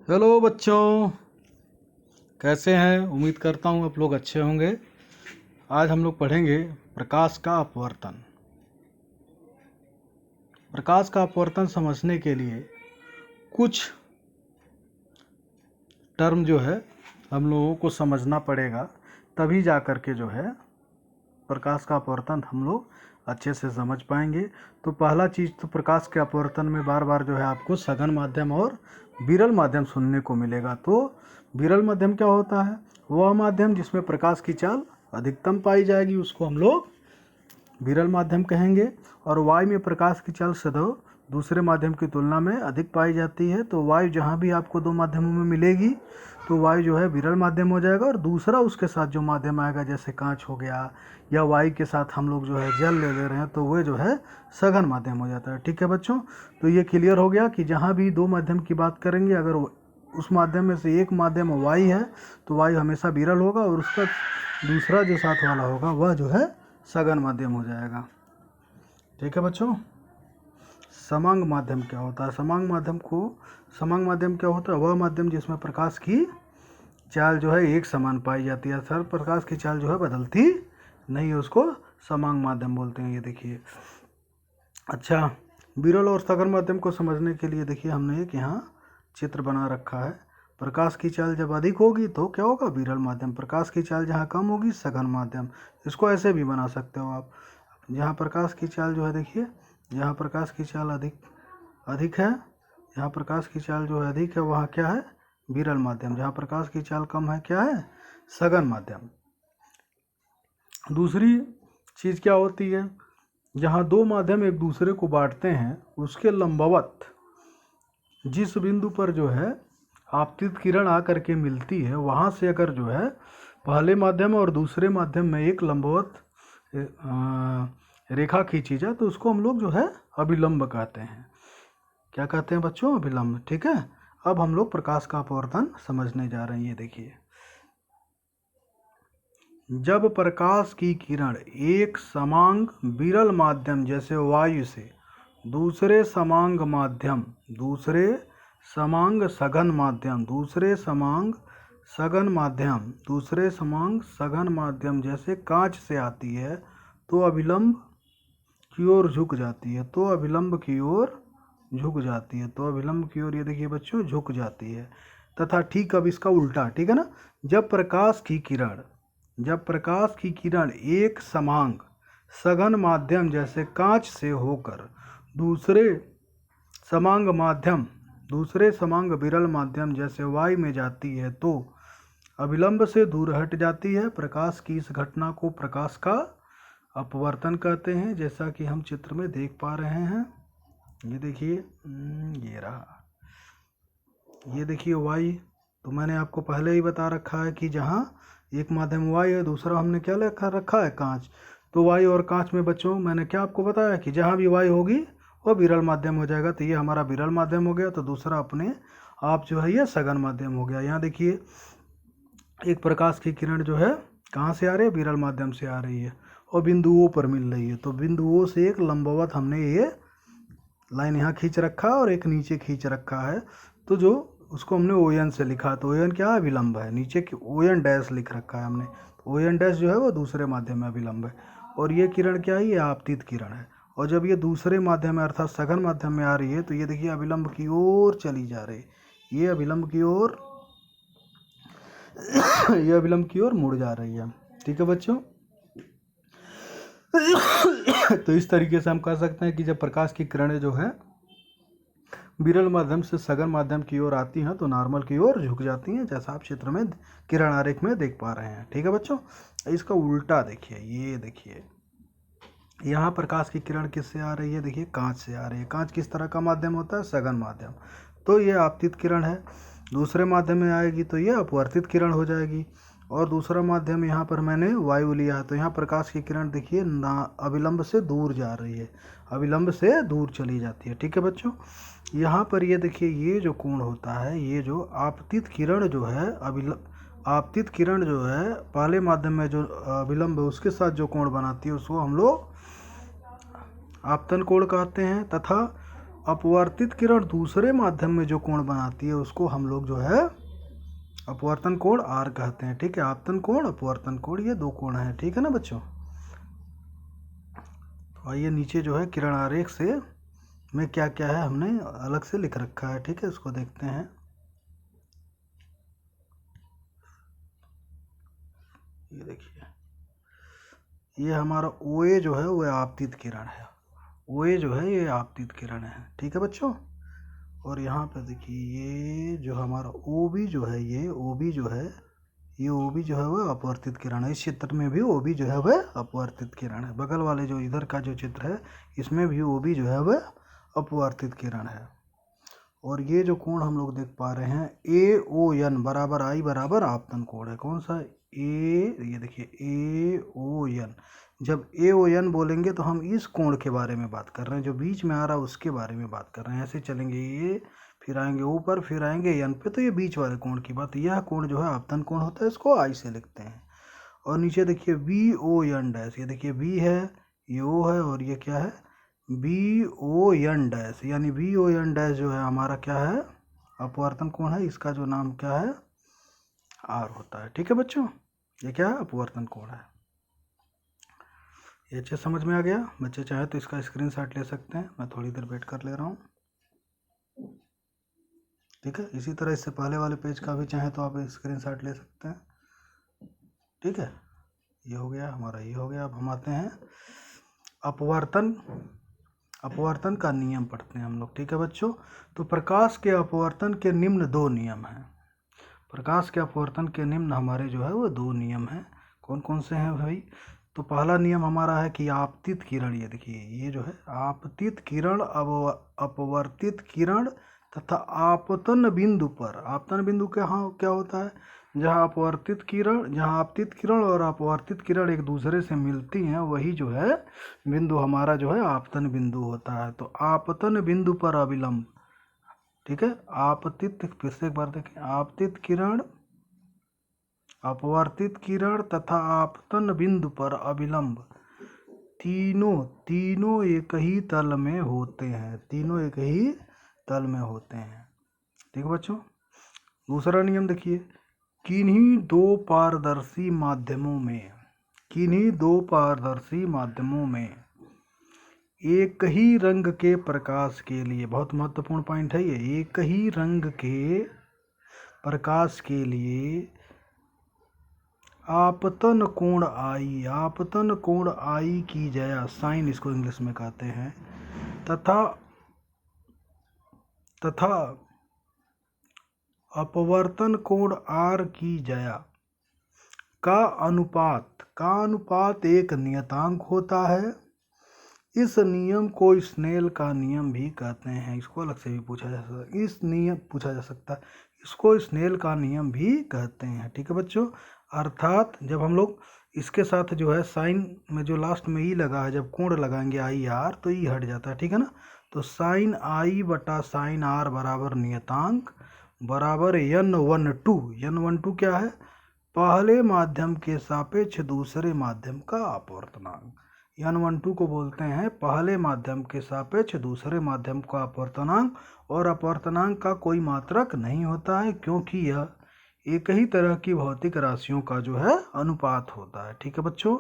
Hello बच्चों, कैसे हैं? उम्मीद करता हूँ आप लोग अच्छे होंगे। आज हम लोग पढ़ेंगे प्रकाश का अपवर्तन। प्रकाश का अपवर्तन समझने के लिए कुछ टर्म जो है हम लोगों को समझना पड़ेगा, तभी जा कर के जो है प्रकाश का अपवर्तन हम लोग अच्छे से समझ पाएंगे। तो पहला चीज़ तो प्रकाश के अपवर्तन में बार बार जो है आपको सघन माध्यम और विरल माध्यम सुनने को मिलेगा। तो विरल माध्यम क्या होता है? वह माध्यम जिसमें प्रकाश की चाल अधिकतम पाई जाएगी उसको हम लोग विरल माध्यम कहेंगे। और वायु में प्रकाश की चाल सदैव दूसरे माध्यम की तुलना में अधिक पाई जाती है। तो वायु जहाँ भी आपको दो माध्यमों में मिलेगी तो वायु जो है विरल माध्यम हो जाएगा, और दूसरा उसके साथ जो माध्यम आएगा जैसे कांच हो गया या वायु के साथ हम लोग जो है जल ले रहे हैं तो वह जो है सघन माध्यम हो जाता है। ठीक है बच्चों, तो ये क्लियर हो गया कि जहाँ भी दो माध्यम की बात करेंगे, अगर उस माध्यम में से एक माध्यम वायु है तो वायु हमेशा विरल होगा, और उसका दूसरा जो साथ वाला होगा वह जो है सघन माध्यम हो जाएगा। ठीक है बच्चों। समांग माध्यम क्या होता है? समांग माध्यम क्या होता है? वह माध्यम जिसमें प्रकाश की चाल जो है एक समान पाई जाती है, सर प्रकाश की चाल जो है बदलती नहीं है, उसको समांग माध्यम बोलते हैं। ये देखिए। अच्छा, विरल और सघन माध्यम को समझने के लिए देखिए हमने एक यहाँ चित्र बना रखा है। प्रकाश की चाल जब अधिक होगी तो क्या होगा? विरल माध्यम। प्रकाश की चाल जहाँ कम होगी सघन माध्यम। इसको ऐसे भी बना सकते हो आप। जहाँ प्रकाश की चाल जो है देखिए, जहाँ प्रकाश की चाल अधिक है, जहाँ प्रकाश की चाल जो है अधिक है वहाँ क्या है? विरल माध्यम। जहाँ प्रकाश की चाल कम है क्या है? सघन माध्यम। दूसरी चीज़ क्या होती है? जहाँ दो माध्यम एक दूसरे को बांटते हैं उसके लंबवत जिस बिंदु पर जो है आपतित किरण आकर के मिलती है, वहाँ से अगर जो है पहले माध्यम और दूसरे माध्यम में एक लंबवत रेखा खींची जाए तो उसको हम लोग जो है अभिलंब कहते हैं। क्या कहते हैं बच्चों? अभिलंब। ठीक है। अब हम लोग प्रकाश का अपवर्तन समझने जा रहे हैं। ये देखिए, जब प्रकाश की किरण एक समांग विरल माध्यम जैसे वायु से दूसरे समांग माध्यम, दूसरे समांग सघन माध्यम, दूसरे समांग सघन माध्यम जैसे कांच से आती है तो अभिलंब की ओर झुक जाती है। ये देखिए बच्चों, झुक जाती है। तथा ठीक अब इसका उल्टा, ठीक है ना? जब प्रकाश की किरण एक समांग सघन माध्यम जैसे कांच से होकर दूसरे समांग विरल माध्यम जैसे वायु में जाती है तो अभिलंब से दूर हट जाती है। प्रकाश की इस घटना को प्रकाश का अपवर्तन कहते हैं, जैसा कि हम चित्र में देख पा रहे हैं। ये देखिए, ये रहा। ये देखिए वायु, तो मैंने आपको पहले ही बता रखा है कि जहाँ एक माध्यम वायु है, दूसरा हमने क्या रखा है? कांच। तो वायु और कांच में बच्चों मैंने क्या आपको बताया कि जहाँ भी वायु होगी वह विरल माध्यम हो जाएगा। तो ये हमारा विरल माध्यम हो गया, तो दूसरा अपने आप जो है ये सघन माध्यम हो गया। यहाँ देखिए, एक प्रकाश की किरण जो है कहाँ से आ रही है? विरल माध्यम से आ रही है और बिंदु O पर मिल रही है। तो बिंदु O से एक लंबवत हमने ये लाइन यहाँ खींच रखा है और एक नीचे खींच रखा है, तो जो उसको हमने ON से लिखा। तो ON क्या है? विलंब है। नीचे ON डैश लिख रखा है हमने, तो ON डैश जो है वो दूसरे माध्यम में विलंब है। और ये किरण क्या है? ये आपतित किरण है। और जब ये दूसरे माध्यम में अर्थात सघन माध्यम में आ रही है तो ये देखिए अभिलंब की ओर चली जा रही है। ये अभिलंब की ओर मुड़ जा रही है। ठीक है बच्चों। तो इस तरीके से हम कह सकते हैं कि जब प्रकाश की किरणें जो है विरल माध्यम से सघन माध्यम की ओर आती हैं तो नॉर्मल की ओर झुक जाती हैं, जैसा आप चित्र में किरण आरेख में देख पा रहे हैं। ठीक है बच्चों। इसका उल्टा देखिए, ये देखिए यहाँ प्रकाश की किरण किससे आ रही है? देखिए कांच से आ रही है। कांच किस तरह का माध्यम होता है? सघन माध्यम। तो ये आपतित किरण है। दूसरे माध्यम में आएगी तो ये अपवर्तित किरण हो जाएगी। और दूसरा माध्यम यहाँ पर मैंने वायु लिया है, तो यहाँ प्रकाश की किरण देखिए अभिलंब से दूर जा रही है, अभिलंब से दूर चली जाती है। ठीक है बच्चों। यहाँ पर ये देखिए, ये जो कोण होता है, ये जो आपतित किरण जो है पहले माध्यम में जो अभिलंब है उसके साथ जो कोण बनाती है उसको हम लोग आपतन कोण कहते हैं। तथा अपवर्तित किरण दूसरे माध्यम में जो कोण बनाती है उसको हम लोग जो है अपवर्तन कोण आर कहते हैं। ठीक है, आपतन कोण अपवर्तन कोण ये दो कोण हैं। ठीक है ना बच्चों। तो आइए नीचे जो है किरण आरेख से में क्या क्या है हमने अलग से लिख रखा है। ठीक है, इसको देखते हैं। ये देखिए, ये हमारा OA जो है वो आपतित किरण है। OA जो है ये आपतित किरण है। ठीक है बच्चों। और यहाँ पे देखिए ये जो हमारा OB जो है, ये OB जो है, ये OB जो है वह अपवर्तित किरण है। इस चित्र में भी OB जो है वह अपवर्तित किरण है। बगल वाले जो इधर का जो चित्र है इसमें भी OB जो है वह अपवर्तित किरण है। और ये जो कोण हम लोग देख पा रहे हैं AON बराबर I बराबर आपतन कोण है। कौन सा ये देखिए AON। जब AON बोलेंगे तो हम इस कोण के बारे में बात कर रहे हैं, जो बीच में आ रहा है उसके बारे में बात कर रहे हैं। ऐसे चलेंगे, ये फिर आएंगे ऊपर, फिर आएंगे N पे, तो ये बीच वाले कोण की बात। यह कोण जो है आपतन कोण होता है, इसको I से लिखते हैं। और नीचे देखिए BON डैश, ये देखिए B है, ये O है, और ये क्या है BON डैश, यानी BON डैश जो है हमारा क्या है अपवर्तन कोण है। इसका जो नाम क्या है R होता है। ठीक है बच्चों, ये क्या है अपवर्तन कोण है। ये अच्छे समझ में आ गया। बच्चे चाहे तो इसका स्क्रीनशॉट ले सकते हैं, मैं थोड़ी देर वेट कर ले रहा हूँ। ठीक है, इसी तरह इससे पहले वाले पेज का भी चाहे तो आप स्क्रीनशॉट ले सकते हैं। ठीक है, ये हो गया हमारा, ये हो गया। अब हम आते हैं अपवर्तन का नियम पढ़ते हैं हम लोग। ठीक है बच्चों। तो प्रकाश के अपवर्तन के निम्न दो नियम हैं। प्रकाश के अपवर्तन के निम्न हमारे जो है वो दो नियम हैं। कौन कौन से हैं भाई? तो पहला नियम हमारा है कि आपतित किरण, ये देखिए ये जो है आपतित किरण अपवर्तित किरण तथा आपतन बिंदु पर, आपतन बिंदु के यहाँ क्या होता है, जहाँ आपतित किरण और अपवर्तित किरण एक दूसरे से मिलती हैं, वही जो है बिंदु हमारा जो है आपतन बिंदु होता है। तो आपतन बिंदु पर अविलंब, ठीक है, आपतित, फिर से एक बार देखें, आपतित किरण अपवर्तित किरण तथा आपतन बिंदु पर अविलंब तीनों एक ही तल में होते हैं। तीनों एक ही तल में होते हैं। ठीक है बच्चों। दूसरा नियम देखिए, किन्हीं दो पारदर्शी माध्यमों में एक ही रंग के प्रकाश के लिए, बहुत महत्वपूर्ण पॉइंट है ये, एक ही रंग के प्रकाश के लिए आपतन कोण आई की जया, साइन इसको इंग्लिश में कहते हैं, तथा अपवर्तन कोण आर की जया का अनुपात एक नियतांक होता है। इस नियम को स्नेल का नियम भी कहते हैं। इसको अलग से भी पूछा जा सकता है, इसको स्नेल का नियम भी कहते हैं। ठीक है बच्चों। अर्थात जब हम लोग इसके साथ जो है साइन में जो लास्ट में ई लगा है, जब कोण लगाएंगे IR तो ई हट जाता है। ठीक है ना। तो साइन I बटा साइन R बराबर नियतांक बराबर N12 क्या है, पहले माध्यम के सापेक्ष दूसरे माध्यम का अपवर्तनांक। N12 को बोलते हैं पहले माध्यम के सापेक्ष दूसरे माध्यम का अपवर्तनांक, और अपवर्तनांक का कोई मात्रक नहीं होता है, क्योंकि यह एक ही तरह की भौतिक राशियों का जो है अनुपात होता है। ठीक है बच्चों।